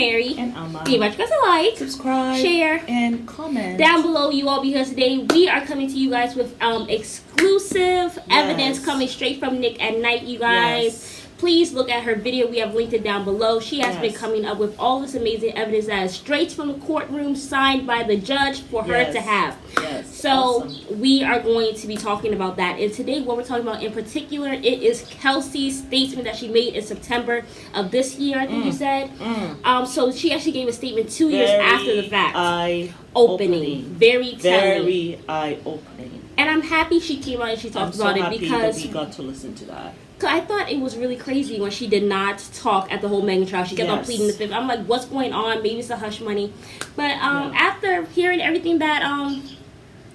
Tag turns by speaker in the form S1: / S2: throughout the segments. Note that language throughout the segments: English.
S1: Mary.
S2: And Alma.
S1: Give us a like,
S2: subscribe,
S1: share,
S2: and comment
S1: down below. You all be here today. We are coming to you guys with exclusive evidence coming straight from Nick at Night, you guys.
S2: Yes.
S1: Please look at her video. We have linked it down below. She has been
S2: Yes.
S1: coming up with all this amazing evidence that is straight from the courtroom, signed by the judge for her to have.
S2: Yes.
S1: So
S2: Awesome.
S1: we are going to be talking about that. And today what we're talking about in particular, it is Kelsey's statement that she made in September of this year, I think you said. So she actually gave a statement 2 years after the fact. Eye-opening. Very telling.
S2: Very eye-opening.
S1: And I'm happy she came out and she talked about it because
S2: that we got to listen to that.
S1: I thought it was really crazy when she did not talk at the whole Megan trial. She kept on pleading the fifth. I'm like, what's going on? Maybe it's a hush money. But after hearing everything that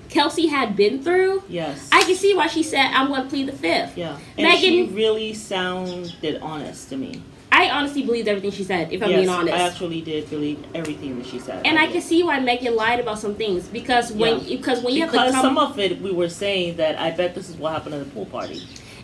S1: Kelsey had been through, I can see why she said, I'm going to plead the fifth.
S2: Yeah. And
S1: Megan,
S2: she really sounded honest to me.
S1: I honestly believed everything she said, if I'm being honest.
S2: I actually did believe everything that she said.
S1: And I can see why Megan lied about some things. Because when you have to come...
S2: some of it, we were saying that I bet this is what happened at the pool party.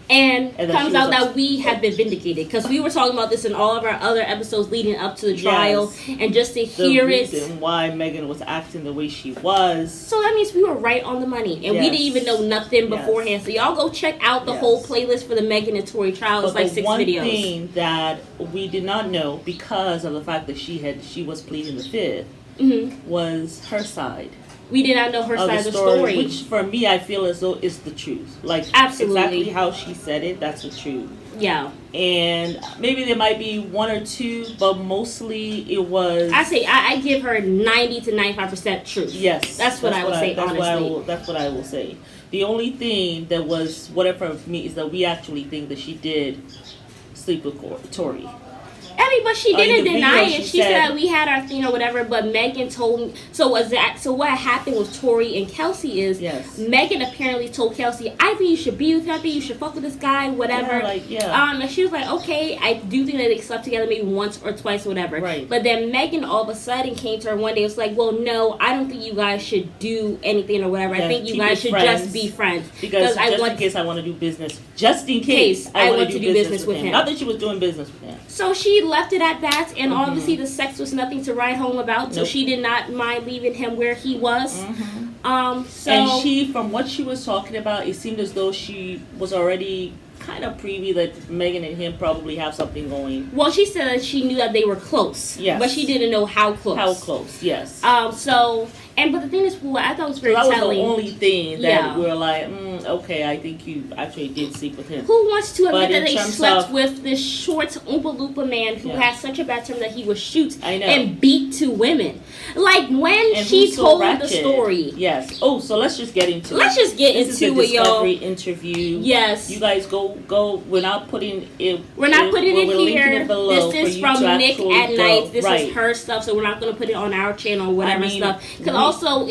S1: And comes out that we have been vindicated. Because we were talking about this in all of our other episodes leading up to the trial. And just to hear it.
S2: The reason why Megan was acting the way she was.
S1: So that means we were right on the money. And we didn't even know nothing beforehand. So y'all go check out the whole playlist for the Megan and Tory trial. It's like 6 videos.
S2: One thing that we did not know, because of the fact that she was pleading the fifth, was her side.
S1: We did not know her side of the story.
S2: Which, for me, I feel as though is the truth. Like,
S1: absolutely.
S2: Exactly how she said it, that's the truth.
S1: Yeah.
S2: And maybe there might be one or two, but mostly it was...
S1: I give her 90 to 95% truth.
S2: Yes.
S1: That's what I would say, honestly.
S2: That's what I will say. The only thing that was whatever for me is that we actually think that she did sleep with Tory.
S1: I mean, but she didn't deny it. She said we had our thing or whatever, but Megan told me. So what happened with Tory and Kelsey is Megan apparently told Kelsey, I think you should be with her. I think you should fuck with this guy, whatever. And she was like, okay, I do think that they slept together maybe once or twice or whatever.
S2: Right.
S1: But then Megan all of a sudden came to her one day and was like, well, no, I don't think you guys should do anything or whatever. I think you guys should just be friends.
S2: Because in case I want to do business. Just in case I want to do business with him. Not that she was doing business with him.
S1: So she left it at that, and obviously the sex was nothing to write home about, so she did not mind leaving him where he was. And
S2: she, from what she was talking about, it seemed as though she was already kind of privy that Megan and him probably have something going.
S1: Well, she said that she knew that they were close, but she didn't know how close.
S2: How close, yes.
S1: But the thing is, what I thought was very
S2: telling.
S1: That
S2: was the only thing that we were like, okay, I think you actually did sleep with him.
S1: Who wants to admit that they slept with this short Oompa Loompa man who has such a bad term that he would shoot and beat 2 women? Like, when she told the story.
S2: Yes. Oh, so let's just get into it.
S1: Let's just get into it, y'all.
S2: Discovery interview.
S1: Yes.
S2: You guys go. We're not putting it.
S1: We're not putting it here.
S2: This
S1: is from Nick at Night. This is her stuff, so we're not going to put it on our channel or whatever stuff. Because also,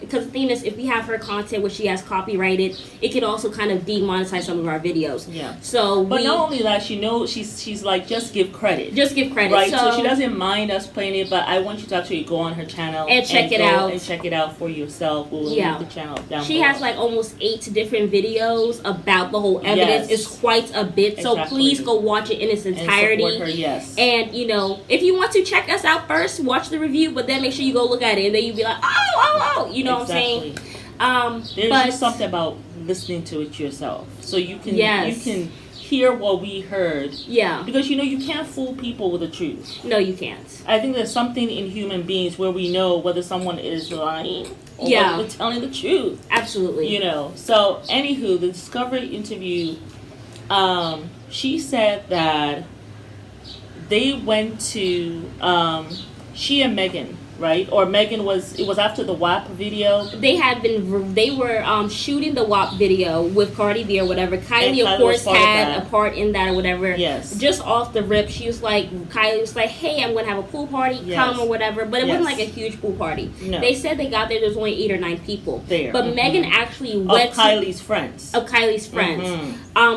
S1: because the thing is, if we have her content which she has copyrighted, it can also kind of demonetize some of our videos.
S2: Yeah.
S1: So,
S2: but not only that, she knows she's like, just give credit.
S1: Just give credit,
S2: right? So she doesn't mind us playing it, but I want you to actually go on her channel
S1: and check it out
S2: and check it out for yourself. We'll link the channel down.
S1: She has like almost 8 different videos about the whole evidence. It's quite a bit. So please go watch it in its entirety.
S2: And support her,
S1: And if you want to check us out first, watch the review, but then make sure you go look at it, and then you'll be like, oh, you know what I'm saying?
S2: There's just something about listening to it yourself, so you can hear what we heard. Yeah. Because you can't fool people with the truth.
S1: No, you can't.
S2: I think there's something in human beings where we know whether someone is lying or whether they're telling the truth.
S1: Absolutely.
S2: So anywho, the Discovery interview, she said that they went to she and Megan. Right? Or Megan it was after the WAP video.
S1: They were shooting the WAP video with Cardi B or whatever. Kylie of course had a part in that or whatever.
S2: Yes.
S1: Just off the rip, Kylie was like, hey, I'm going to have a pool party, come or whatever. But it wasn't like a huge pool party. No. They said they got there was only 8 or 9 people. There. But Megan actually went
S2: of Kylie's friends.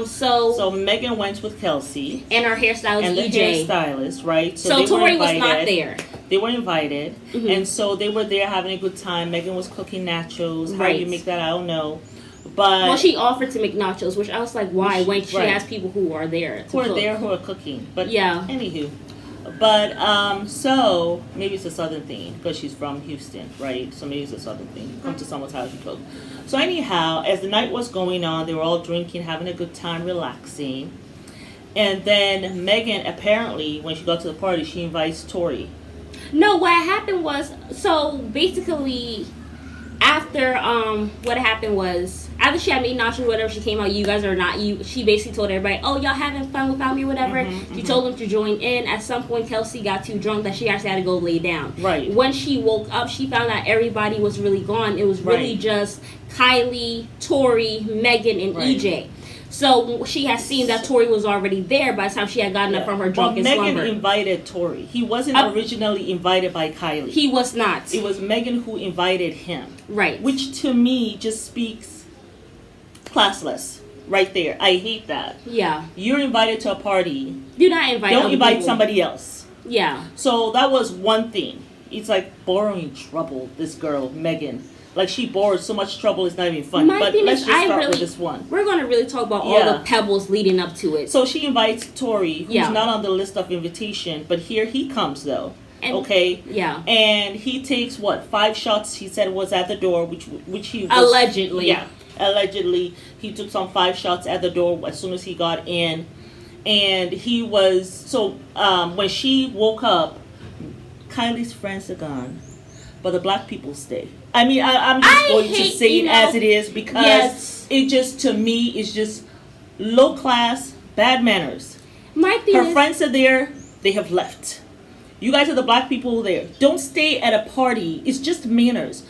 S2: So Megan went with Kelsey.
S1: And her hairstylist,
S2: and
S1: EJ.
S2: The hairstylist, right?
S1: So Tori was not there.
S2: They were invited, and so they were there having a good time. Megan was cooking nachos. How you make that, I don't know. But
S1: she offered to make nachos, which I was like, why? When she has people who are there
S2: who are cooking. But anywho, But so maybe it's a southern thing because she's from Houston, right? So maybe it's a southern thing. You come to someone's house, you cook. So anyhow, as the night was going on, they were all drinking, having a good time, relaxing. And then Megan, apparently, when she got to the party, she invites Tori.
S1: No, what happened was, so basically, after what happened was, after she had made nachos or whatever, she came out, you guys are not, she basically told everybody, oh, y'all having fun without me or whatever. She told them to join in. At some point, Kelsey got too drunk that she actually had to go lay down.
S2: Right.
S1: When she woke up, she found out everybody was really gone. It was really just Kylie, Tori, Megan, and EJ. So she had seen that Tori was already there by the time she had gotten up from her drunken slumber.
S2: Megan invited Tori. He wasn't originally invited by Kylie.
S1: He was not.
S2: It was Megan who invited him.
S1: Right.
S2: Which to me just speaks classless. Right there. I hate that.
S1: Yeah.
S2: You're invited to a party.
S1: Do not invite
S2: Don't invite
S1: people.
S2: somebody else.
S1: Yeah.
S2: So that was one thing. It's like borrowing trouble, this girl, Megan. Like she borrowed so much trouble, it's not even funny. But let's just start with this one.
S1: We're going to really talk about all the pebbles leading up to it.
S2: So she invites Tori, who's not on the list of invitation, but here he comes though. Okay.
S1: Yeah.
S2: And he takes 5 shots? He said was at the door, which he was,
S1: allegedly.
S2: Yeah. Allegedly, he took some 5 shots at the door as soon as he got in, and he was when she woke up, Kylie's friends are gone, but the black people stay. I mean, I'm just going to say it as it is because it just, to me, is just low class, bad manners. Her friends are there, they have left. You guys are the black people there. Don't stay at a party. It's just manners.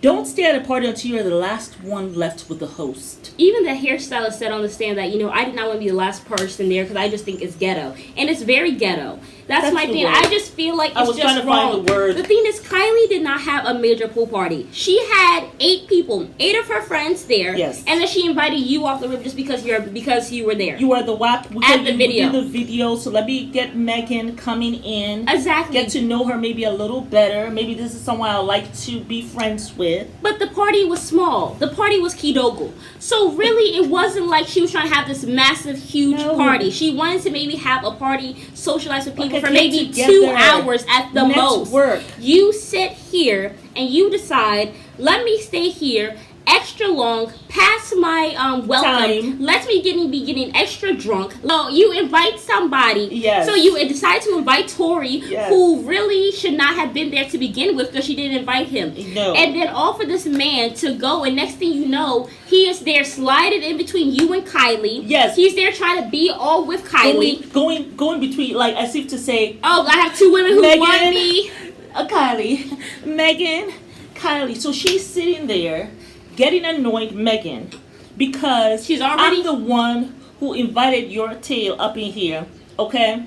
S2: Don't stay at a party until you're the last one left with the host.
S1: Even the hairstylist said on the stand that, I did not want to be the last person there because I just think it's ghetto. And it's very ghetto. That's my thing. I just feel like it's just wrong. The thing is, Kylie did not have a major pool party. She had 8 people, 8 of her friends there. Yes. And then she invited you off the rip just because you were there.
S2: You were the WAP.
S1: At the video.
S2: Do the video. So let me get Megan coming in.
S1: Exactly.
S2: Get to know her maybe a little better. Maybe this is someone I like to be friends with.
S1: But the party was small. The party was Kidogo. So really, it wasn't like she was trying to have this massive, huge party. She wanted to maybe have a party, socialize with people for maybe 2 hours at the most. You sit here and you decide, let me stay here extra long, past my welcome. Let me be getting extra drunk. No, you invite somebody. Yes. So you decide to invite Tori, who really should not have been there to begin with because she didn't invite him. No. And then all for this man to go, and next thing you know, he is there sliding in between you and Kylie. Yes. He's there trying to be all with Kylie.
S2: Going between, like as if to say,
S1: oh, I have 2 women who want me.
S2: Kylie. Megan. Kylie. So she's sitting there getting annoyed, Megan, because I'm the one who invited your tail up in here, okay?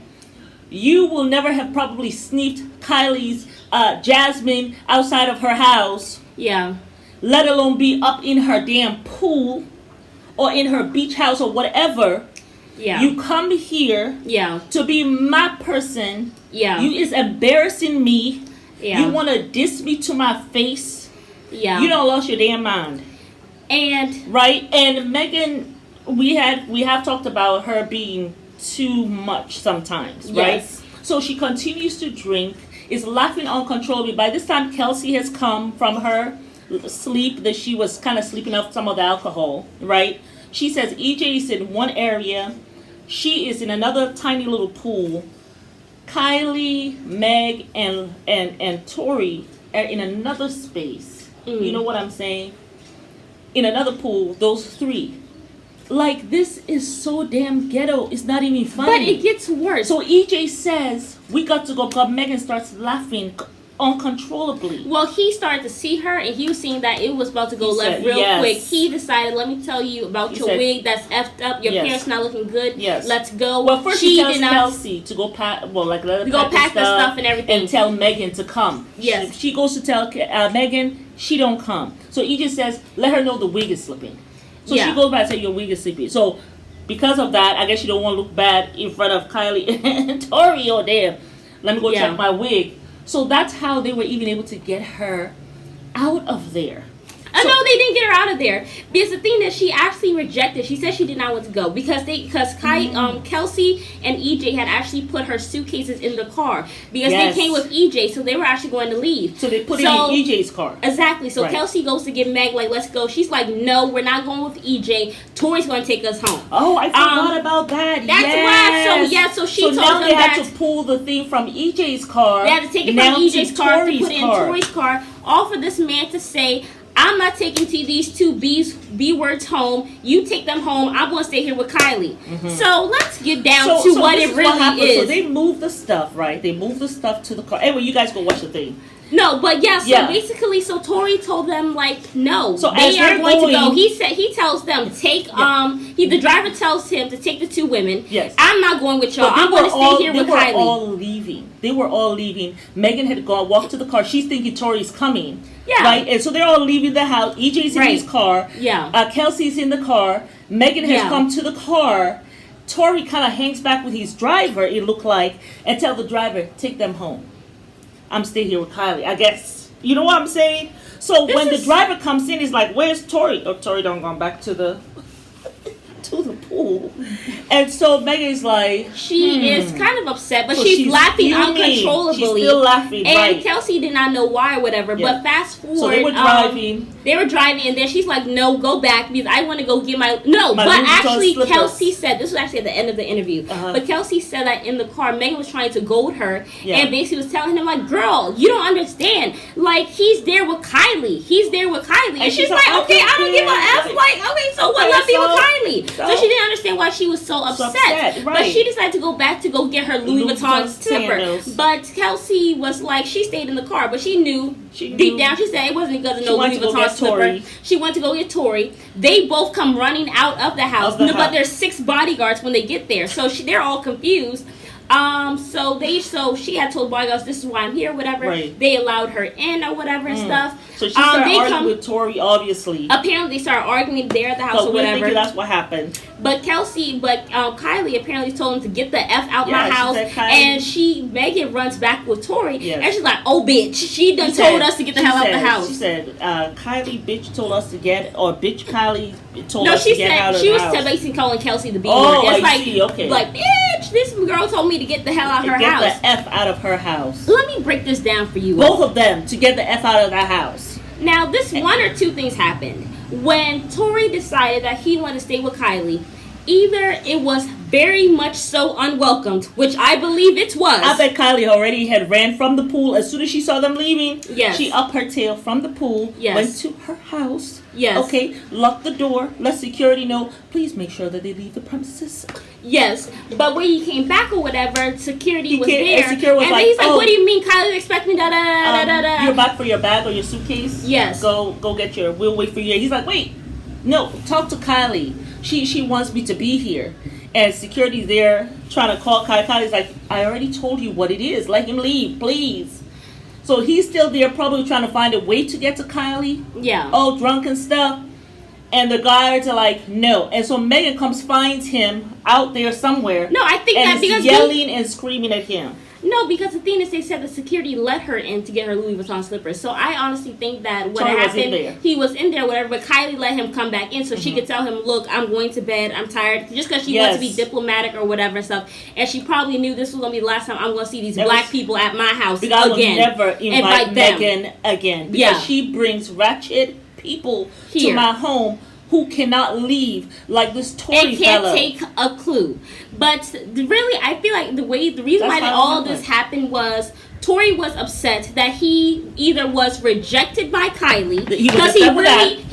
S2: You will never have probably sniffed Kylie's Jasmine outside of her house.
S1: Yeah.
S2: Let alone be up in her damn pool or in her beach house or whatever. Yeah. You come here to be my person. Yeah. You is embarrassing me. Yeah. You want to diss me to my face. Yeah. You don't lost your damn mind.
S1: And
S2: and Megan, we have talked about her being too much sometimes, right? So she continues to drink, is laughing uncontrollably. By this time Kelsey has come from her sleep that she was kind of sleeping off some of the alcohol, right? She says EJ is in one area, she is in another tiny little pool. Kylie, Meg, and Tori are in another space. You know what I'm saying? In another pool, those 3. Like, this is so damn ghetto. It's not even funny.
S1: But it gets worse.
S2: So EJ says, we got to go, because Megan starts laughing uncontrollably.
S1: Well, he started to see her, and he was seeing that it was about to go left real quick. He decided, let me tell you about your wig that's effed up. Your parents not looking good. Yes. Let's go.
S2: Well, first she tells Kelsey to go pack, let her
S1: pack the stuff and everything.
S2: And tell Megan to come. Yes. She goes to tell Megan, she don't come. So EJ says, let her know the wig is slipping. So she goes back and says, your wig is slipping. So because of that, I guess you don't want to look bad in front of Kylie and Tori. Oh, damn. Let me go check my wig. So that's how they were even able to get her out of there.
S1: No, they didn't get her out of there. Because the thing that she actually rejected, she said she did not want to go because Kelsey and EJ had actually put her suitcases in the car because they came with EJ, so they were actually going to leave.
S2: So they put it in EJ's car.
S1: Exactly. So Kelsey goes to get Meg, like, let's go. She's like, no, we're not going with EJ. Tori's going to take us home.
S2: Oh, I forgot about that.
S1: That's why. So she told
S2: now
S1: them
S2: they had to pull the thing from EJ's car.
S1: They had to take it from EJ's car to put it in Tori's car. All for this man to say, I'm not taking these two B words home. You take them home. I'm going to stay here with Kylie. Mm-hmm. So let's get down to what it really is.
S2: So they moved the stuff, right? They moved the stuff to the car. Anyway, you guys go watch the thing.
S1: No, but basically, so Tori told them, like, no,
S2: so
S1: they are going to go. He tells them, the driver tells him to take the two women.
S2: Yes.
S1: I'm not going with y'all. I'm going to stay here with Kylie.
S2: They were all leaving. Megan had walked to the car. She's thinking Tori's coming.
S1: Yeah.
S2: Right? And so they're all leaving the house. EJ's in his car.
S1: Yeah.
S2: Kelsey's in the car. Megan has come to the car. Tori kind of hangs back with his driver, it looked like, and tell the driver, take them home. I'm staying here with Kylie. I guess. You know what I'm saying? So when the driver comes in, he's like, where's Tori? Oh, Tori done gone back to the pool. And so Megan's like,
S1: she is kind of upset, but she's laughing uncontrollably.
S2: She's still laughing,
S1: and Kelsey did not know why or whatever. Yeah. But fast forward,
S2: so they were driving.
S1: And then she's like, no, go back because I want to go get my but actually Kelsey said, this was actually at the end of the interview, but Kelsey said that in the car, Megan was trying to goad her and basically was telling him, like, girl, you don't understand. Like, he's there with Kylie. And she's like, okay, I don't give a F. Like, okay, so what left me with Kylie? So she didn't understand why she was so upset. Right. But she decided to go back to go get her Louis Vuitton slipper. But Kelsey was like, she stayed in the car, but she knew deep down, she said it wasn't because of no Louis Vuitton slipper. She went to go get Tori. They both come running out of the house. But there's 6 bodyguards when they get there. So they're all confused. So she had told bodyguards, this is why I'm here, whatever. Right. They allowed her in or whatever and stuff.
S2: So she started arguing with Tori, obviously.
S1: Apparently, they started arguing there at the house or whatever.
S2: Thinking that's what happened.
S1: But Kylie apparently told him to get the F out my house. And Megan runs back with Tori. And she's like, oh, bitch. She done told us to get the hell out the house.
S2: She said, Kylie, bitch, told us to get, or bitch, Kylie told us to get out of the house.
S1: No, she was basically calling Kelsey the B word.
S2: Oh, I see, okay.
S1: Like, bitch, this girl told me to get the hell out of her house.
S2: Get the F out of her house.
S1: Let me break this down for you.
S2: Both of them to get the F out of the house.
S1: Now, this one or two things happened. When Tori decided that he wanted to stay with Kylie, either it was very much so unwelcomed, which I believe it was.
S2: I bet Kylie already had ran from the pool. As soon as she saw them leaving,
S1: yes.
S2: She upped her tail from the pool,
S1: yes.
S2: Went to her house,
S1: yes.
S2: Okay, locked the door, let security know, please make sure that they leave the premises.
S1: Yes, but when he came back or whatever, security was there.
S2: And security was like,
S1: he's like, what do you mean Kylie's expecting da-da-da-da-da-da?
S2: You're back for your bag or your suitcase?
S1: Yes.
S2: Go get we'll wait for you. He's like, wait, no, talk to Kylie. She wants me to be here. And security's there trying to call Kylie. Kylie's like, I already told you what it is. Let him leave, please. So he's still there probably trying to find a way to get to Kylie.
S1: Yeah.
S2: All drunk and stuff. And the guards are like, no. And so Megan finds him out there somewhere.
S1: No, I think
S2: that because yelling and screaming at him.
S1: No, because the thing is, they said the security let her in to get her Louis Vuitton slippers. So I honestly think that what happened, he was in there, whatever. But Kylie let him come back in so she could tell him, "Look, I'm going to bed. I'm tired." Just because she wants to be diplomatic or whatever and stuff, and she probably knew this was gonna be the last time I'm gonna see these black people at my house again.
S2: I will never invite Megan again because she brings ratchet people to my home who cannot leave, like this Tory
S1: fella. And can't take a clue. But really, I feel like the reason why all this happened was Tori was upset that he either was rejected by Kylie because he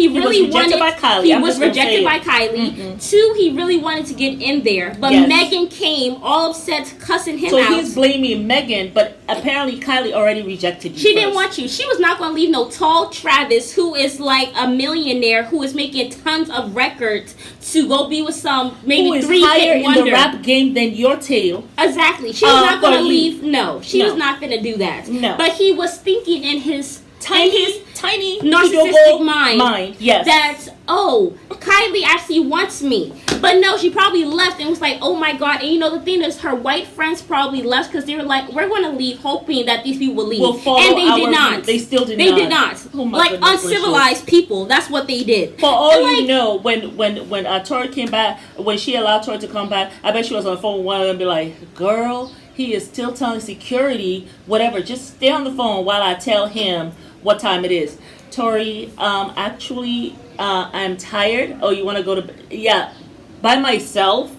S1: really wanted he was rejected by Kylie. Mm-hmm. 2, he really wanted to get in there, but Megan came all upset, cussing him out.
S2: So he's blaming Megan, but apparently Kylie already rejected you.
S1: She didn't want you. She was not going to leave no tall Travis who is like a millionaire who is making tons of records to go be with some maybe 3
S2: higher in the rap game than your tail.
S1: Exactly. She was not going to leave. No, she was not going to do that.
S2: No.
S1: But he was thinking in his
S2: tiny
S1: narcissistic mind.
S2: Yes.
S1: That's, Kylie actually wants me. But no, she probably left and was like, oh my God. And the thing is, her white friends probably left because they were like, we're going to leave hoping that these people will leave. And they did not.
S2: They still did not.
S1: They did not. Like uncivilized people. That's what they did.
S2: For all you know, when Tori came back, when she allowed Tori to come back, I bet she was on the phone with one of them and be like, girl, he is still telling security, whatever, just stay on the phone while I tell him what time it is. Tori, actually, I'm tired. Oh, you want to go to yeah, by myself.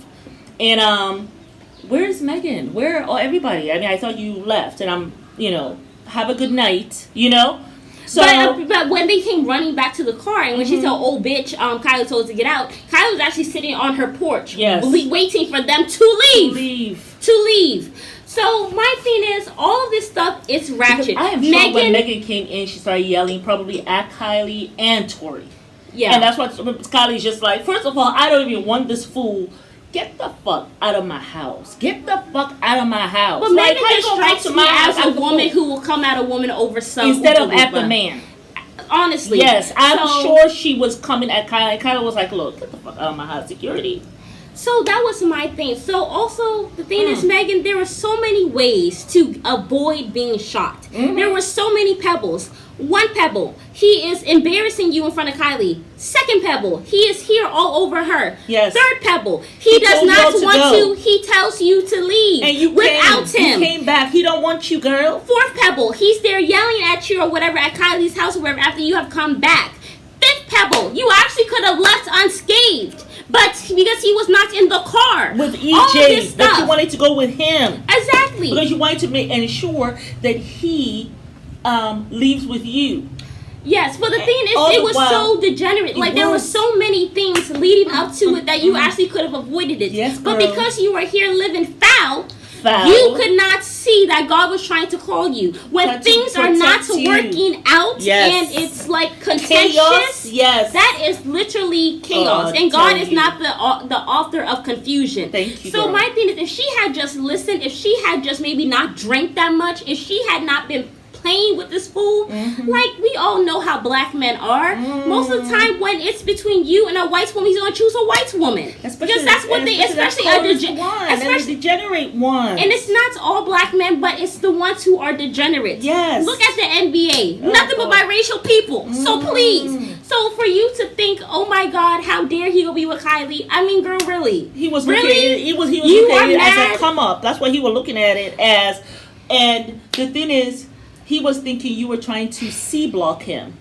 S2: And where's Megan? Where are everybody? I mean, I thought you left, and I'm, have a good night, So,
S1: but when they came running back to the car, and when she told old bitch, Kylie told us to get out, Kylie was actually sitting on her porch, waiting for them to leave. So my thing is, all of this stuff is ratchet.
S2: Because I am sure when Megan came in, she started yelling probably at Kylie and Tori. Yeah, and that's what Kylie's just like. First of all, I don't even want this fool. Get the fuck out of my house. Get the fuck out of my house.
S1: But Megan just strikes me as a woman who will come at a woman over something.
S2: Instead of at the man.
S1: Honestly.
S2: Yes, I'm sure she was coming at Kylie. Kylie was like, look, get the fuck out of my house. Security.
S1: So that was my thing. So also, the thing is, Megan, there were so many ways to avoid being shot. There were so many pebbles. One pebble, he is embarrassing you in front of Kylie. Second pebble, he is here all over her.
S2: Yes.
S1: Third pebble, he does not want to. He tells you to leave.
S2: And you
S1: without him.
S2: You came back. He don't want you, girl.
S1: Fourth pebble, he's there yelling at you or whatever at Kylie's house or wherever after you have come back. Fifth pebble, you actually could have left unscathed. But because he was not in the car.
S2: With EJ, that you wanted to go with him.
S1: Exactly.
S2: Because you wanted to ensure that he leaves with you.
S1: Yes, but the thing is, it was so degenerate. Like, there were so many things leading up to it that you actually could have avoided it.
S2: Yes,
S1: but because you were here living foul, you could not see that God was trying to call you. When things are not working out and it's like contentious, that is literally chaos. And God is not the author of confusion.
S2: Thank you.
S1: So my thing is, if she had just listened, if she had just maybe not drank that much, if she had not been playing with this fool, like we all know how black men are. Most of the time when it's between you and a white woman, he's gonna choose a white woman. Because that's what they, especially a
S2: degenerate one.
S1: And it's not all black men, but it's the ones who are degenerate.
S2: Yes.
S1: Look at the NBA. Nothing but biracial people. So please. So for you to think, oh my God, how dare he go be with Kylie? I mean, girl, really?
S2: He was really? He was looking at it as a come up. That's what he was looking at it as. And the thing is, he was thinking you were trying to C-block him.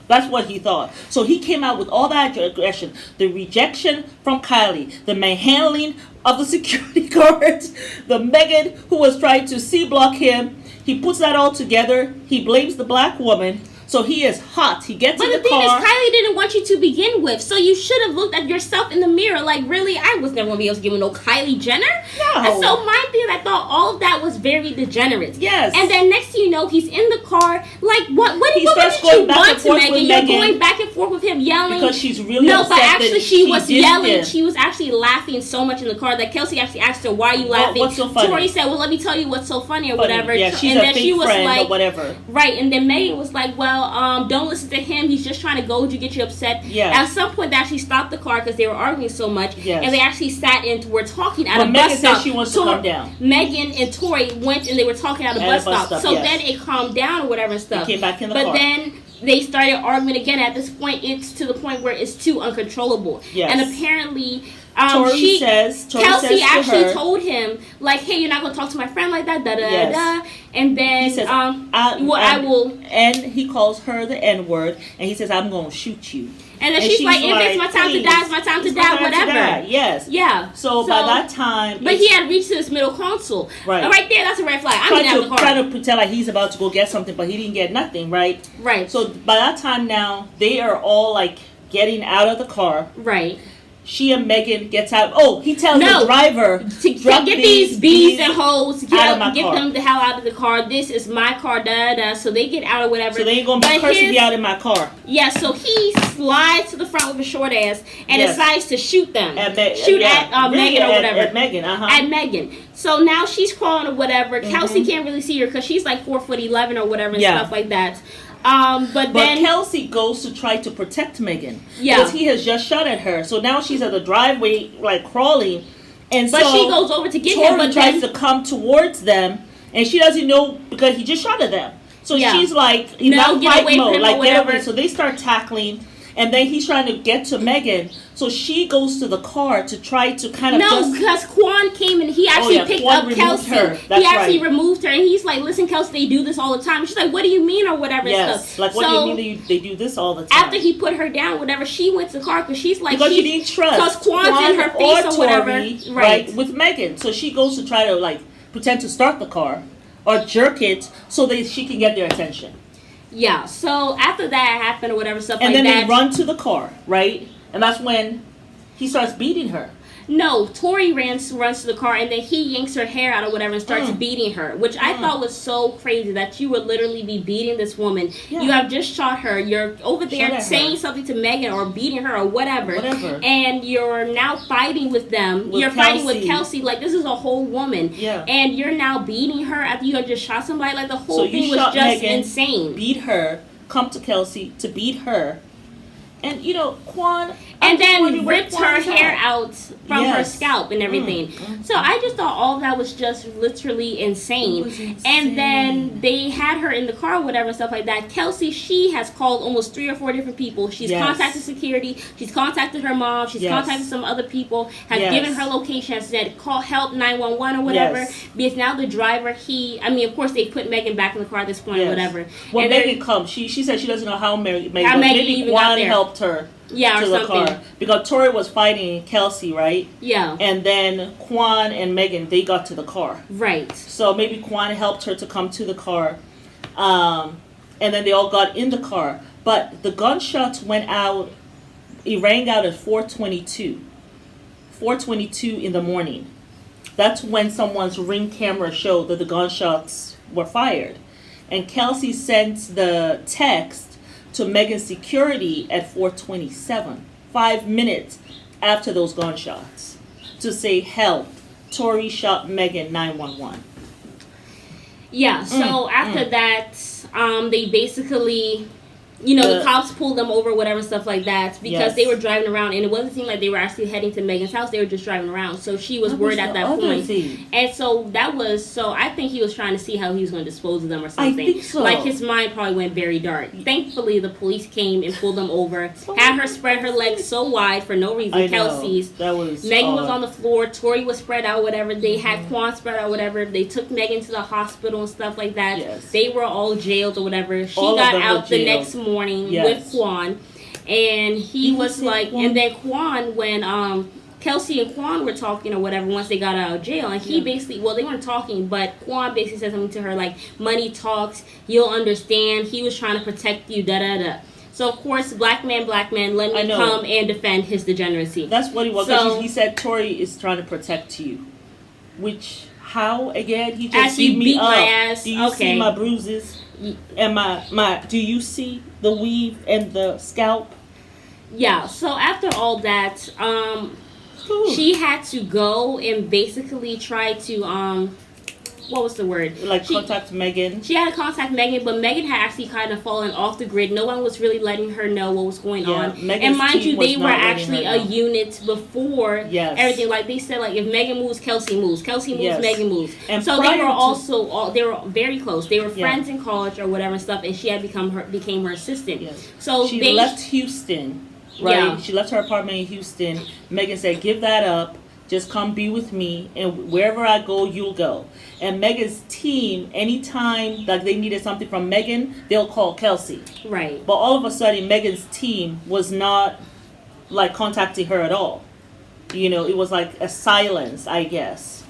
S2: That's what he thought. So he came out with all that aggression. The rejection from Kylie. The manhandling of the security guards. The Megan who was trying to C-block him. He puts that all together. He blames the black woman. So he is hot. He gets in the car. But the thing is,
S1: Kylie didn't want you to begin with. So you should have looked at yourself in the mirror like, really? I was never going to be able to give no Kylie Jenner?
S2: No.
S1: And so my thing, I thought all of that was very degenerate.
S2: Yes.
S1: And then next thing you know, he's in the car. Like, what did you want to Megan? You're going back and forth with him yelling.
S2: Because she's really upset.
S1: No, but actually she was yelling. She was actually laughing so much in the car that Kelsey actually asked her, why are you laughing?
S2: What's so funny?
S1: Tori said, well, let me tell you what's so funny or whatever.
S2: Yeah, she's
S1: and
S2: a
S1: then
S2: fake
S1: she was
S2: friend
S1: like,
S2: or whatever.
S1: Right. And then Megan was like, well, don't listen to him. He's just trying to goad you, get you upset.
S2: Yeah.
S1: At some point, they actually stopped the car because they were arguing so much.
S2: Yes.
S1: And they actually sat and were talking at a
S2: Megan
S1: bus stop.
S2: said she wants to come down.
S1: Megan and Tori went and they were talking at a bus stop. So then it calmed down or whatever and stuff.
S2: They came back in the car.
S1: But then they started arguing again. At this point, it's to the point where it's too uncontrollable.
S2: Yes.
S1: And apparently,
S2: Kelsey
S1: Kelsey actually told him, like, hey, you're not going to talk to my friend like that, da-da-da. And then,
S2: he says,
S1: I will.
S2: And he calls her the N-word, and he says, I'm going to shoot you.
S1: And then she's like, if it's my time to die, it's my time to die, whatever.
S2: Yes.
S1: Yeah.
S2: So by that time.
S1: But he had reached his middle console.
S2: Right.
S1: Right there, that's a red flag. I'm getting out of the car.
S2: Trying to pretend like he's about to go get something, but he didn't get nothing, right?
S1: Right.
S2: So by that time now, they are all like getting out of the car.
S1: Right.
S2: She and Megan gets out. Oh, he tells the driver
S1: to get these bees and hoes, get
S2: car.
S1: them the hell out of the car. This is my car, da. So they get out or whatever.
S2: So they ain't gonna be cursing me out in my car.
S1: Yeah. So he slides to the front with a short ass and decides to shoot them. Shoot at Megan or whatever.
S2: At Megan.
S1: At Megan. So now she's crawling or whatever. Kelsey can't really see her because she's like 4'11" or whatever and stuff like that. But then
S2: Kelsey goes to try to protect Megan.
S1: Yeah.
S2: Because he has just shot at her. So now she's at the driveway, like crawling. But
S1: she goes over to get him.
S2: But tries to come towards them, and she doesn't know because he just shot at them. So she's like,
S1: no, get away from him or whatever.
S2: So they start tackling, and then he's trying to get to Megan. So she goes to the car to try to kind of
S1: because Quan came and he actually picked up Kelsey. He actually removed her, and he's like, "Listen, Kelsey, they do this all the time." She's like, "What do you mean?" or whatever stuff.
S2: Like, what do you mean they do this all the time?
S1: After he put her down, whatever, she went to the car because she's like,
S2: because she didn't trust
S1: because Quan's in her face or whatever,
S2: right? With Megan, so she goes to try to like pretend to start the car or jerk it so that she can get their attention.
S1: Yeah. So after that happened or whatever stuff,
S2: and then they run to the car, right? And that's when he starts beating her.
S1: No, Tori runs to the car, and then he yanks her hair out or whatever and starts beating her, which I thought was so crazy that you would literally be beating this woman. Yeah. You have just shot her. You're over there saying something to Megan or beating her or whatever. And you're now fighting with them. You're fighting with Kelsey. Like, this is a whole woman.
S2: Yeah.
S1: And you're now beating her after you had just shot somebody. Like, the whole thing was just Megan, insane.
S2: Beat her, come to Kelsey to beat her. And, you know, Quan...
S1: And then ripped her hair out from her scalp and everything. So I just thought all of that was just literally insane. And then they had her in the car or whatever and stuff like that. Kelsey, she has called almost 3 or 4 different people. She's contacted security. She's contacted her mom. She's contacted some other people. Has given her location. Has said, call help 911 or whatever. Because now the driver, of course they put Megan back in the car at this point or whatever.
S2: Well, Megan comes. She said she doesn't know how Megan maybe Quan helped her.
S1: Yeah,
S2: to the car because Tori was fighting Kelsey, right?
S1: Yeah.
S2: And then Quan and Megan, they got to the car.
S1: Right.
S2: So maybe Quan helped her to come to the car, and then they all got in the car. But the gunshots went out. It rang out at 4:22. 4:22 in the morning. That's when someone's Ring camera showed that the gunshots were fired, and Kelsey sent the text to Megan's security at 4:27, 5 minutes after those gunshots, to say, help, Tori shot Megan, 911.
S1: Yeah, so after that, they basically, the cops pulled them over, whatever, stuff like that, because they were driving around, and it wasn't seem like they were actually heading to Megan's house. They were just driving around, so she was worried at that point. And so I think he was trying to see how he was going to dispose of them or something.
S2: I think so.
S1: Like, his mind probably went very dark. Thankfully, the police came and pulled them over, had her spread her legs so wide for no reason. Kelsey's. Megan was on the floor. Tori was spread out, whatever. They had Quan spread out, whatever. They took Megan to the hospital and stuff like that.
S2: Yes.
S1: They were all jailed or whatever. She got out the next morning with Quan, and he was like, and then Quan, when Kelsey and Quan were talking or whatever once they got out of jail, and he basically, they weren't talking, but Quan basically said something to her like, money talks, you'll understand, he was trying to protect you, da-da-da. So, of course, black man, let me come and defend his degeneracy.
S2: That's what he was. So, he said Tori is trying to protect you. Which, how, again? He just beat me up.
S1: My ass.
S2: Do you see my bruises? And my do you see the weave and the scalp? Yeah,
S1: so after all that, she had to go and basically try to what was the word?
S2: Contact Megan.
S1: She had to contact Megan, but Megan had actually kind of fallen off the grid. No one was really letting her know what was going on.
S2: Megan's
S1: and mind you, they were actually a unit before everything. Like, they said, like, if Megan moves, Kelsey moves. Kelsey moves, Megan moves. And so they were also they were very close. They were friends in college or whatever and stuff, and she had became her assistant. Yes. So
S2: she left Houston, right? Yeah. She left her apartment in Houston. Megan said, give that up. Just come be with me, and wherever I go, you'll go. And Megan's team, anytime like they needed something from Megan, they'll call Kelsey.
S1: Right.
S2: But all of a sudden, Megan's team was not like contacting her at all. It was like a silence, I guess.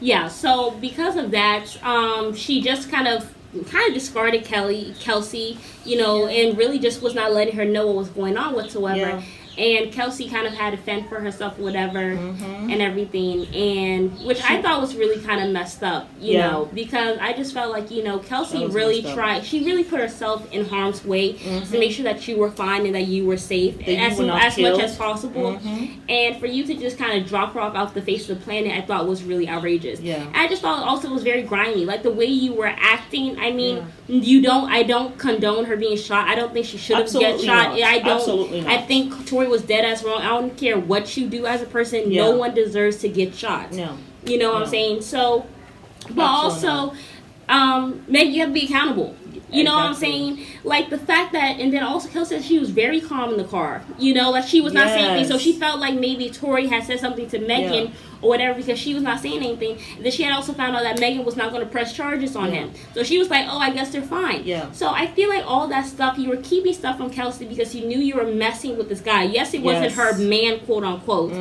S1: Yeah. So because of that, she just kind of discarded Kelsey, and really just was not letting her know what was going on whatsoever. Yeah. and Kelsey kind of had to fend for herself, whatever, and everything, and which I thought was really kind of messed up, you know, because I just felt like, you know, Kelsey really tried. She really put herself in harm's way to make sure that you were fine and that you were safe as much as possible. And for you to just kind of drop her off the face of the planet, I thought was really outrageous. And I just thought also it was very grimy, like the way you were acting. I mean, I don't condone her being shot. I don't think she should have get shot. I don't. Absolutely not. I think Tori was dead ass wrong. I don't care what you do as a person. No one deserves to get shot. No. You know what I'm saying? So, but also, Meg, you have to be accountable. You know what I'm saying? Like the fact that, and then also Kelsey said she was very calm in the car. You know, like she was not saying anything. So she felt like maybe Tori had said something to Megan or whatever because she was not saying anything. And then she had also found out that Megan was not going to press charges on him. So she was like, oh, I guess they're fine. So I feel like all that stuff, you were keeping stuff from Kelsey because you knew you were messing with this guy. Yes, it wasn't her man, quote unquote.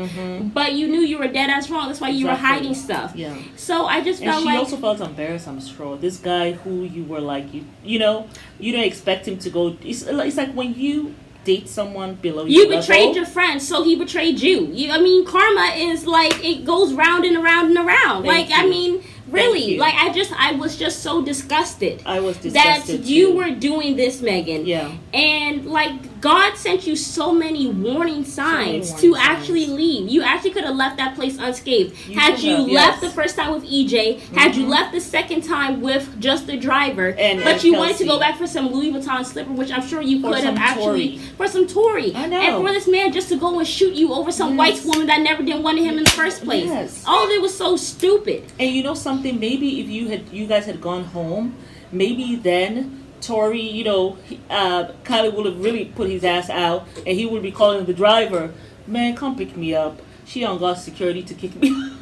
S1: But you knew you were dead ass wrong. That's why you were hiding stuff. So I just felt like...
S2: And she also felt embarrassed, I'm sure. This guy who you were like, you know, you don't expect him to go... It's like when you date someone below
S1: you betrayed your friend, so he betrayed you. I mean, karma is like, it goes round and around and around. I mean, really, like I was just so disgusted.
S2: I was disgusted
S1: that you were doing this, Megan. And like God sent you so many warning signs to actually leave. You actually could have left that place unscathed. Had you left the first time with EJ, had you left the second time with just the driver, but you wanted to go back for some Louis Vuitton slipper, which I'm sure you could have actually for some Tory. I know. And for this man just to go and shoot you over some white woman that never didn't want him in the first place. All of it was so stupid.
S2: And you know something? Maybe if you guys had gone home, maybe then Tory, you know, Kylie would have really put his ass out, and he would be calling the driver, man, come pick me up. She on got security to kick me up.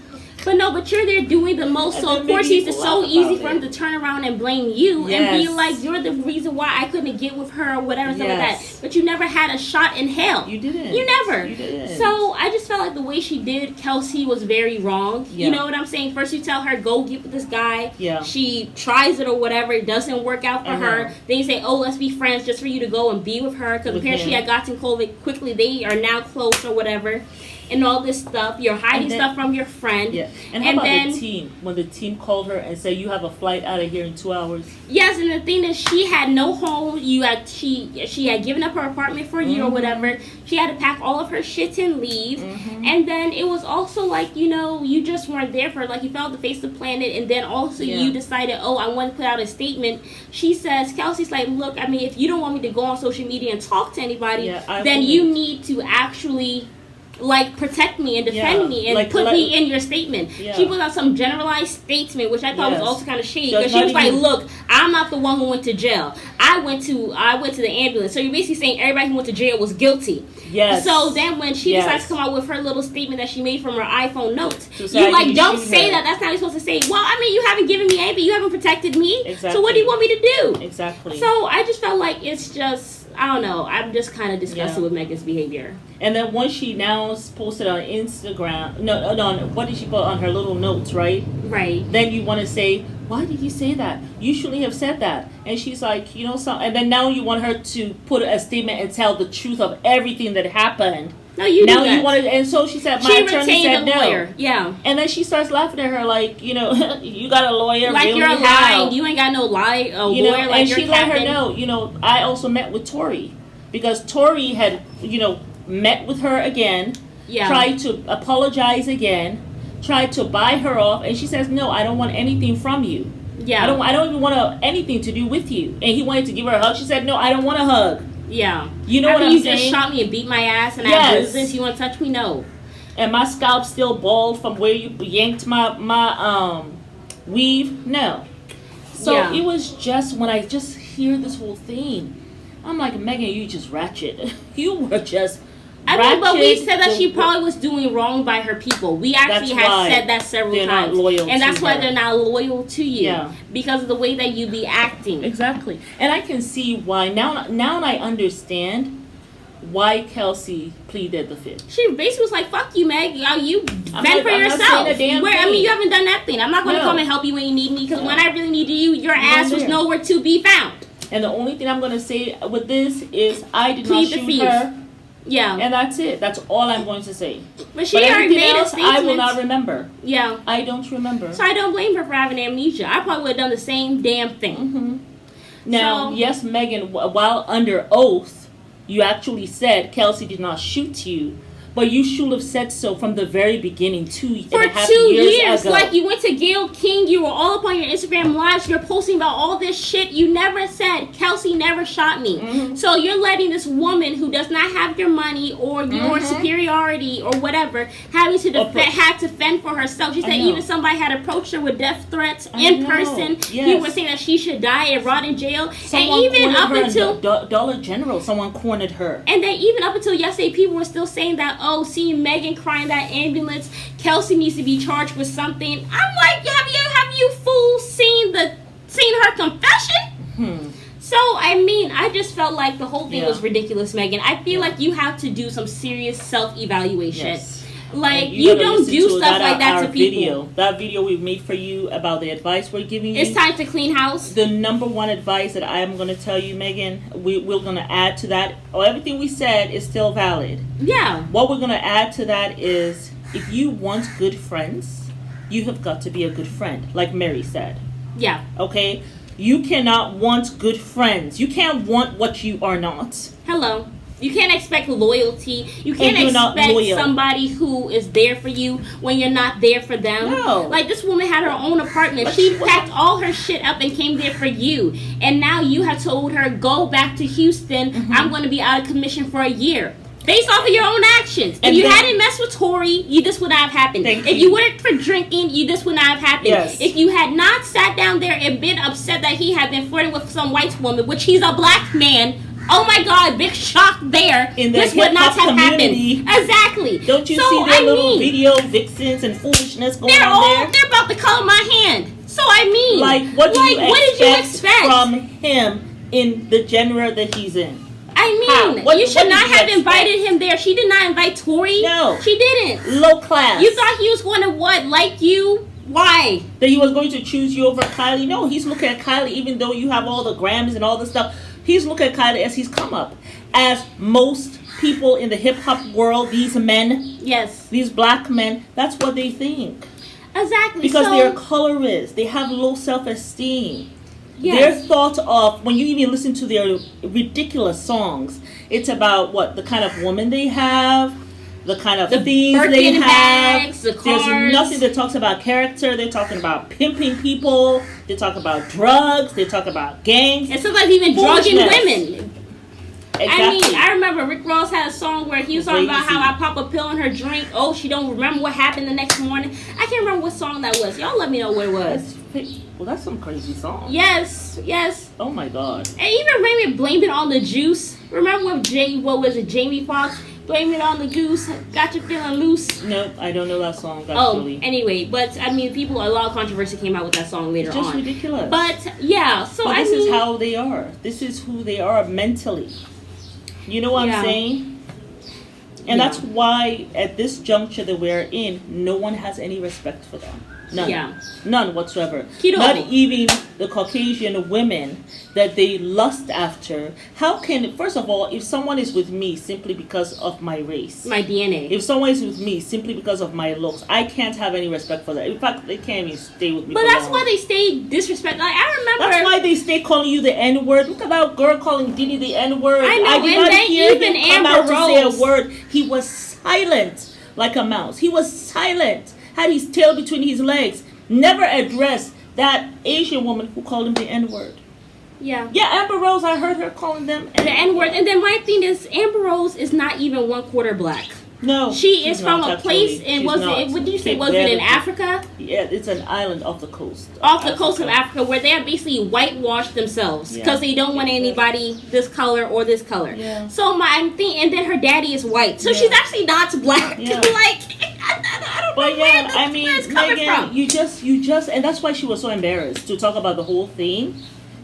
S1: But you're there doing the most, so of course it's so easy for him to turn around and blame you and be like, you're the reason why I couldn't get with her or whatever, stuff like that. But you never had a shot in hell.
S2: You didn't.
S1: You never.
S2: You didn't.
S1: So I just felt like the way she did Kelsey was very wrong. You know what I'm saying? First you tell her, go get with this guy. She tries it or whatever. It doesn't work out for her. Then you say, oh, let's be friends just for you to go and be with her. Because apparently she had gotten COVID quickly. They are now close or whatever. And all this stuff, you're hiding stuff from your friend.
S2: And how about the team? When the team called her and said you have a flight out of here in 2 hours.
S1: Yes, and the thing is, she had no home. She had given up her apartment for you or whatever. She had to pack all of her shit and leave. And then it was also like, you know, you just weren't there for her. Like you fell off the face of the planet, and then also you decided, oh, I want to put out a statement. She says, Kelsey's like, look, I mean, if you don't want me to go on social media and talk to anybody, then you need to actually like protect me and defend me and like, put me in your statement. She put out some generalized statement, which I thought was also kind of shady, because she was like, look, I'm not the one who went to jail. I went to the ambulance. So you're basically saying everybody who went to jail was guilty. So then when she decides to come out with her little statement that she made from her iPhone notes, you like, don't say that. That's not what you're supposed to say. Well, I mean, you haven't given me anything. You haven't protected me. So what do you want me to do? So I just felt like it's just, I don't know. I'm just kind of disgusted with Megan's behavior.
S2: And then once she now posted on Instagram, no, what did she put on her little notes, right?
S1: Right.
S2: Then you want to say, why did you say that? You shouldn't have said that. And she's like, you know, and then now you want her to put a statement and tell the truth of everything that happened.
S1: No, you
S2: now
S1: do that.
S2: You wanted, and so she said, my attorney said no.
S1: Yeah.
S2: And then she starts laughing at her like, you know, you got a lawyer.
S1: Like
S2: really?
S1: You're lying. You ain't got no lawyer.
S2: Know, like and she let her know, you know, I also met with Tori. Because Tori had, you know, met with her again, tried to apologize again, tried to buy her off, and she says, no, I don't want anything from you. I don't even want anything to do with you. And he wanted to give her a hug. She said, no, I don't want a hug. You know what I'm saying? You just
S1: shot me and beat my ass and I have bruises. You want to touch me? No.
S2: And my scalp still bald from where you yanked my weave? No. So it was just, when I just hear this whole thing, I'm like, Megan, you just ratchet. You were just ratchet.
S1: But we said that she probably was doing wrong by her people. We actually had said that several times.
S2: Not loyal
S1: and that's
S2: to
S1: why
S2: her.
S1: They're not loyal to you. Because of the way that you be acting.
S2: Exactly. And I can see why. Now I understand why Kelsey pleaded the fifth.
S1: She basically was like, fuck you, Meg. You fend for yourself.
S2: Not saying a damn thing.
S1: I mean, you haven't done that thing. I'm not going to come and help you when you need me, because when I really needed you, your ass was nowhere to be found.
S2: And the only thing I'm going to say with this is I did not shoot her.
S1: Yeah.
S2: And that's it. That's all I'm going to say.
S1: But she already made a statement.
S2: I will not remember.
S1: Yeah.
S2: I don't remember.
S1: So I don't blame her for having amnesia. I probably would have done the same damn thing.
S2: Mm-hmm. Now, yes, Megan, while under oath, you actually said Kelsey did not shoot you. But you should have said so from the very beginning, 2.5 years ago.
S1: Like, you went to Gayle King, you were all up on your Instagram lives, you're posting about all this shit. You never said, Kelsey never shot me. Mm-hmm. So you're letting this woman who does not have your money or your superiority or whatever, having to had to fend for herself. She said even somebody had approached her with death threats in person. Yes. People were saying that she should die and rot in jail.
S2: Someone and even up until Dollar General, someone cornered her.
S1: And then even up until yesterday, people were still saying that, seeing Megan cry in that ambulance, Kelsey needs to be charged with something. I'm like, have you fools seen her confession? So I mean, I just felt like the whole thing was ridiculous, Megan. I feel like you have to do some serious self-evaluation. Yes. Like, you don't do stuff like that to people.
S2: That video we made for you about the advice we're giving you.
S1: It's time to clean house.
S2: The number one advice that I am going to tell you, Megan, we're going to add to that. Everything we said is still valid.
S1: Yeah.
S2: What we're going to add to that is, if you want good friends, you have got to be a good friend, like Mary said.
S1: Yeah.
S2: Okay? You cannot want good friends. You can't want what you are not.
S1: Hello. You can't expect loyalty. You can't expect somebody who is there for you when you're not there for them.
S2: No.
S1: Like, this woman had her own apartment. She packed all her shit up and came there for you. And now you have told her, go back to Houston. Mm-hmm. I'm going to be out of commission for a year. Based off of your own actions. If you hadn't messed with Tory, this would not have happened. If you weren't for drinking, this would not have happened.
S2: Yes.
S1: If you had not sat down there and been upset that he had been flirting with some white woman, which he's a black man, oh my God, big shock there. This would not have happened. Exactly.
S2: Don't you see their little video vixens and foolishness going on there?
S1: They're about to color my hand. So I mean,
S2: like, what did you expect from him in the genre that he's in?
S1: I mean, you should not have invited him there. She did not invite Tory.
S2: No.
S1: She didn't.
S2: Low class.
S1: You thought he was going to like you? Why?
S2: That he was going to choose you over Kylie? No, he's looking at Kylie, even though you have all the grams and all the stuff. He's looking at Kylie as he's come up. As most people in the hip-hop world, these men, these black men, that's what they think.
S1: Exactly.
S2: Because they're colorists. They have low self-esteem. Their thought of, when you even listen to their ridiculous songs, it's about the kind of woman they have, the kind of things they have.
S1: Bags, the cars.
S2: There's nothing that talks about character. They're talking about pimping people. They talk about drugs. They talk about gangs.
S1: And sometimes even drugging women.
S2: Exactly.
S1: I mean, I remember Rick Ross had a song where he was talking about how I pop a pill in her drink. Oh, she don't remember what happened the next morning. I can't remember what song that was. Y'all let me know what it was.
S2: Well, that's some crazy song.
S1: Yes.
S2: Oh my God.
S1: And even Raymond blamed it on the juice. Remember when Jamie Foxx? Blame it on the goose. Got you feeling loose.
S2: Nope, I don't know that song. Actually.
S1: Anyway, but I mean, a lot of controversy came out with that song later on.
S2: It's just ridiculous.
S1: But yeah, so
S2: this is how they are. This is who they are mentally. You know what I'm saying? And that's why at this juncture that we're in, no one has any respect for them. None.
S1: Yeah.
S2: None whatsoever. Not even the Caucasian women that they lust after. How can, first of all, if someone is with me simply because of my race,
S1: my DNA,
S2: if someone is with me simply because of my looks, I can't have any respect for that. In fact, they can't even stay with me.
S1: But that's why they stay disrespectful. Like, I remember.
S2: That's why they stay calling you the N-word. Look at that girl calling Diddy the N-word.
S1: I know,
S2: I did not hear him come out
S1: to
S2: say a word. He was silent like a mouse. He was silent. Had his tail between his legs. Never addressed that Asian woman who called him the N-word.
S1: Yeah.
S2: Yeah, Amber Rose, I heard her calling them
S1: the N-word. And then my thing is, Amber Rose is not even 1/4 black.
S2: No.
S1: She is from a place, and what did you say, was it in Africa?
S2: Yeah, it's an island off the coast.
S1: Off the coast of Africa, where they have basically whitewashed themselves because they don't want anybody this color or this color.
S2: Yeah.
S1: So my thing, and then her daddy is white. So she's actually not black.
S2: Yeah.
S1: Like, I don't know where this is coming
S2: Megan,
S1: from.
S2: you just, and that's why she was so embarrassed to talk about the whole thing.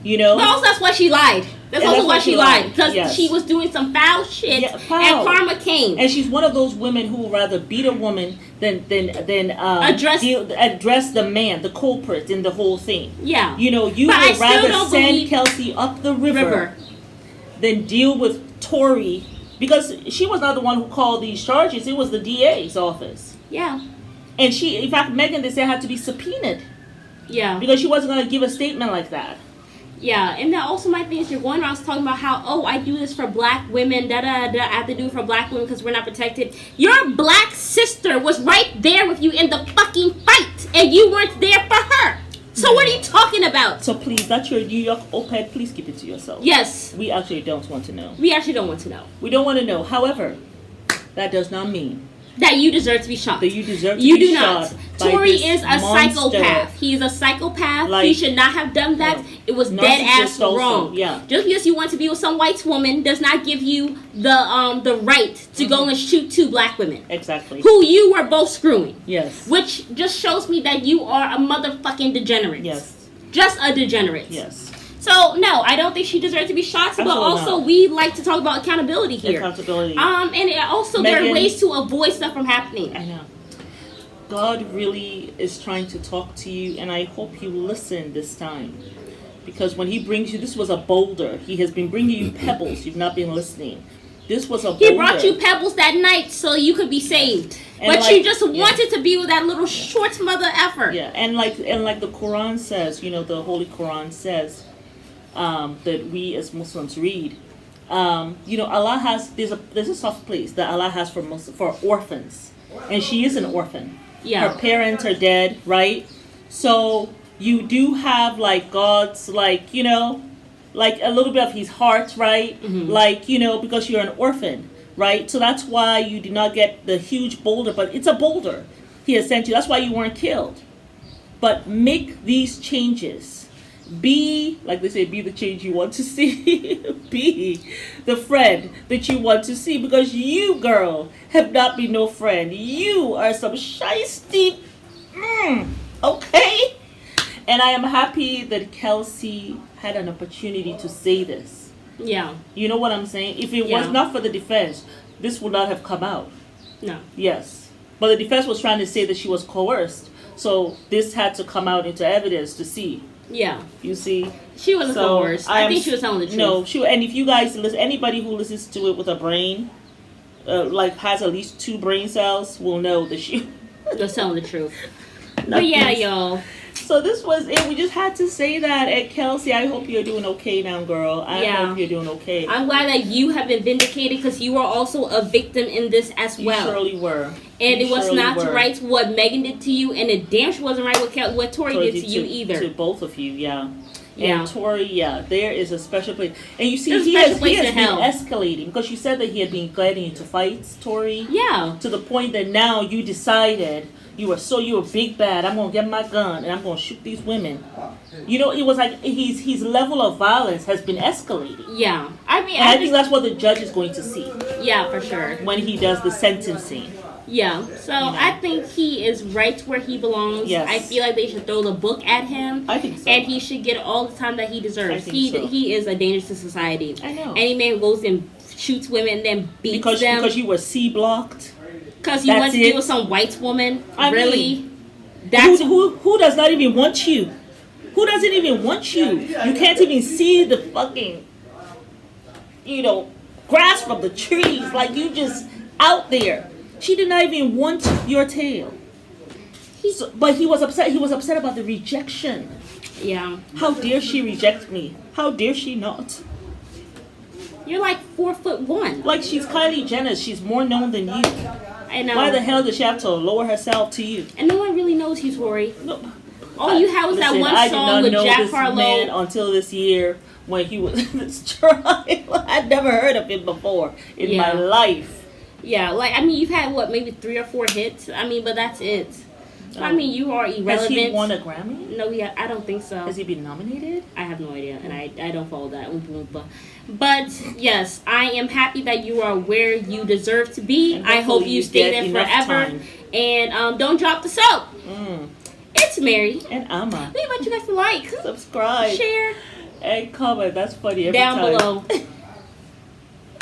S2: You know?
S1: But also that's why she lied. That's also why she lied. Because she was doing some foul shit and karma came.
S2: And she's one of those women who would rather beat a woman than address the man, the culprit in the whole thing.
S1: Yeah.
S2: You know, you would rather send Kelsey up the river than deal with Tory Because she was not the one who called these charges. It was the DA's office.
S1: Yeah.
S2: And in fact, Megan, they said, had to be subpoenaed.
S1: Yeah.
S2: Because she wasn't going to give a statement like that.
S1: Yeah, and then also my thing is, you're going around talking about how, oh, I do this for black women, da-da-da, I have to do it for black women because we're not protected. Your black sister was right there with you in the fucking fight, and you weren't there for her. So what are you talking about?
S2: So please, that's your New York op-ed. Please keep it to yourself.
S1: Yes.
S2: We actually don't want to know.
S1: We actually don't want to know.
S2: We don't want to know. However, that does not mean
S1: that you deserve to be shot.
S2: That you deserve to
S1: you
S2: be
S1: do
S2: shot.
S1: Not. Tory is a psychopath. He's a psychopath.
S2: Like,
S1: he should not have done that.
S2: No.
S1: It was dead ass wrong.
S2: Also, yeah.
S1: Just because you want to be with some white woman does not give you the right to go and shoot 2 black women.
S2: Exactly.
S1: Who you were both screwing.
S2: Yes.
S1: Which just shows me that you are a motherfucking degenerate.
S2: Yes.
S1: Just a degenerate.
S2: Yes.
S1: So, no, I don't think she deserves to be shot.
S2: Absolutely
S1: but also,
S2: not.
S1: We like to talk about accountability here.
S2: Accountability.
S1: And also,
S2: Megan,
S1: there are ways to avoid stuff from happening.
S2: I know. God really is trying to talk to you, and I hope you listen this time. Because when he brings you, this was a boulder. He has been bringing you pebbles. You've not been listening. This was a boulder.
S1: He brought you pebbles that night so you could be saved.
S2: And
S1: but you just wanted to be with that little short mother effer.
S2: Yeah, and like the Quran says, the Holy Quran says, that we as Muslims read, Allah has there's a soft place that Allah has for orphans, and she is an orphan.
S1: Yeah,
S2: her parents are dead, right? So you do have like God's like a little bit of His heart, right? Mm-hmm. Because you're an orphan, right? So that's why you do not get the huge boulder, but it's a boulder He has sent you. That's why you weren't killed. But make these changes. Be, like they say, be the change you want to see. Be the friend that you want to see. Because you, girl, have not been no friend. You are some shiesty. Okay? And I am happy that Kelsey had an opportunity to say this.
S1: Yeah.
S2: You know what I'm saying? If it was not for the defense, this would not have come out.
S1: No.
S2: Yes. But the defense was trying to say that she was coerced. So this had to come out into evidence to see.
S1: Yeah.
S2: You see?
S1: She wasn't coerced. I think she was telling the truth.
S2: No, and if you guys listen, anybody who listens to it with a brain, has at least 2 brain cells, will know that she
S1: was telling the truth. But yeah, y'all.
S2: So this was it. We just had to say that. And Kelsey, I hope you're doing okay now, girl. I hope you're doing okay.
S1: I'm glad that you have been vindicated because you were also a victim in this as well.
S2: You surely were.
S1: And it was not right what Megan did to you, and it damn sure wasn't right what Tory did to you either.
S2: To both of you, yeah.
S1: Yeah.
S2: And Tory, there is a special place. And you see, he has been escalating because you said that he had been getting into fights, Tory.
S1: Yeah.
S2: To the point that now you decided you were big bad. I'm gonna get my gun and I'm gonna shoot these women. It was like his level of violence has been escalating.
S1: Yeah.
S2: I think that's what the judge is going to see.
S1: Yeah, for sure.
S2: When he does the sentencing.
S1: Yeah, so I think he is right where he belongs.
S2: Yes.
S1: I feel like they should throw the book at him.
S2: I think so.
S1: And he should get all the time that he deserves. He is a danger to society.
S2: I know.
S1: Any man goes and shoots women and then beats them.
S2: Because you were C-blocked?
S1: Because you went to deal with some white woman?
S2: Really? Who does not even want you? Who doesn't even want you? You can't even see the fucking, grass from the trees. Like, you just out there. She did not even want your tail. But he was upset. He was upset about the rejection.
S1: Yeah.
S2: How dare she reject me? How dare she not?
S1: You're like 4'1".
S2: Like, she's Kylie Jenner. She's more known than you.
S1: I know.
S2: Why the hell does she have to lower herself to you?
S1: And no one really knows you, Tory.
S2: No.
S1: All you have was that one song with Jack Harlow.
S2: Man until this year when he was in this trial. I'd never heard of him before in my life.
S1: Yeah, you've had, maybe 3 or 4 hits? But that's it. You are irrelevant.
S2: Has he won a Grammy?
S1: No, I don't think so.
S2: Has he been nominated?
S1: I have no idea, and I don't follow that. But, yes, I am happy that you are where you deserve to be. I hope you stay there forever. Time. And don't drop the soap. It's Mary.
S2: And Amma.
S1: We invite you guys to like,
S2: subscribe,
S1: share,
S2: and comment. That's funny every
S1: down
S2: time.
S1: below.